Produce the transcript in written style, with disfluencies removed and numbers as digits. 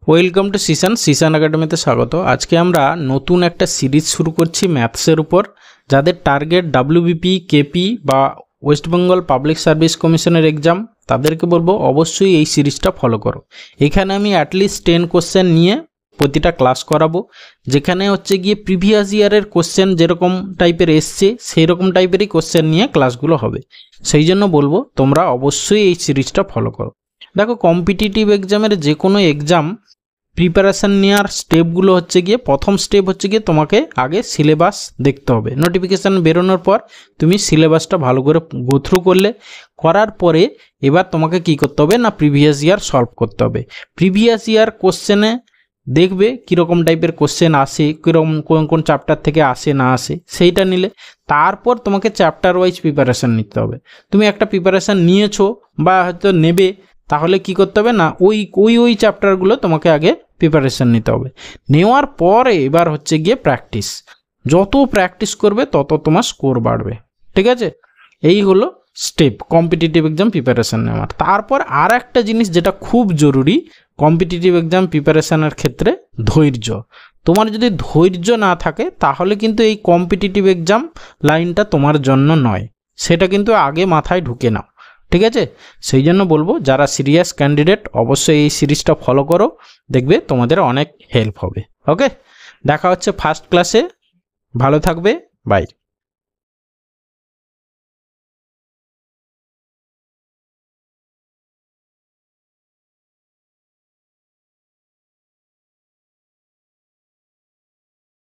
Welcome to Sisan একাডেমিতে স্বাগত। আজকে আমরা নতুন একটা সিরিজ শুরু করছি ম্যাথসের উপর। যাদের টার্গেট ডাব্লিউবিপি, কেপি বা ওয়েস্ট বেঙ্গল পাবলিক সার্ভিস কমিশনের এক্সাম, তাদেরকে বলবো অবশ্যই এই সিরিজটা ফলো করো। এখানে আমি অ্যাটলিস্ট 10 কোশ্চেন নিয়ে প্রতিটা ক্লাস করাবো, যেখানে হচ্ছে গিয়ে প্রিভিয়াস ইয়ারের কোশ্চেন যেরকম টাইপের এসছে সেই রকম টাইপেরই কোশ্চেন নিয়ে ক্লাসগুলো হবে। সেই জন্য বলবো তোমরা অবশ্যই এই সিরিজটা ফলো করো। দেখো, কম্পিটিটিভ এক্সামের যে কোনো এক্সাম প্রিপারেশান নেওয়ার স্টেপগুলো হচ্ছে গিয়ে, প্রথম স্টেপ হচ্ছে গিয়ে তোমাকে আগে সিলেবাস দেখতে হবে। নোটিফিকেশান বেরোনোর পর তুমি সিলেবাসটা ভালো করে গো থ্রু করার পরে এবার তোমাকে কি করতে হবে না, প্রিভিয়াস ইয়ার সলভ করতে হবে। প্রিভিয়াস ইয়ার কোশ্চেনে দেখবে কীরকম টাইপের কোশ্চেন আসে, কীরকম কোন কোন চ্যাপ্টার থেকে আসে না আসে, সেইটা নিলে তারপর তোমাকে চ্যাপ্টার ওয়াইজ প্রিপারেশান নিতে হবে। তুমি একটা প্রিপারেশান নিয়েছো বা হয়তো নেবে, তাহলে কি করতে হবে না, ওই চ্যাপ্টারগুলো তোমাকে আগে প্রিপারেশান নিতে হবে। নেওয়ার পরে এবার হচ্ছে গিয়ে প্র্যাকটিস। যত প্র্যাকটিস করবে তত তোমার স্কোর বাড়বে। ঠিক আছে, এই হলো স্টেপ কম্পিটিটিভ এক্সাম প্রিপারেশান নেওয়ার। তারপর আর একটা জিনিস যেটা খুব জরুরি কম্পিটিটিভ এক্সাম প্রিপারেশানের ক্ষেত্রে, ধৈর্য। তোমার যদি ধৈর্য না থাকে তাহলে কিন্তু এই কম্পিটিটিভ এক্সাম লাইনটা তোমার জন্য নয়, সেটা কিন্তু আগে মাথায় ঢুকে নাও। ঠিক আছে, সেই জন্য বলবো যারা সিরিয়াস ক্যান্ডিডেট অবশ্যই এই সিরিজটা ফলো করো, দেখবে তোমাদের অনেক হেল্প হবে। ওকে, দেখা হচ্ছে ফার্স্ট ক্লাসে। ভালো থাকবে, বাই।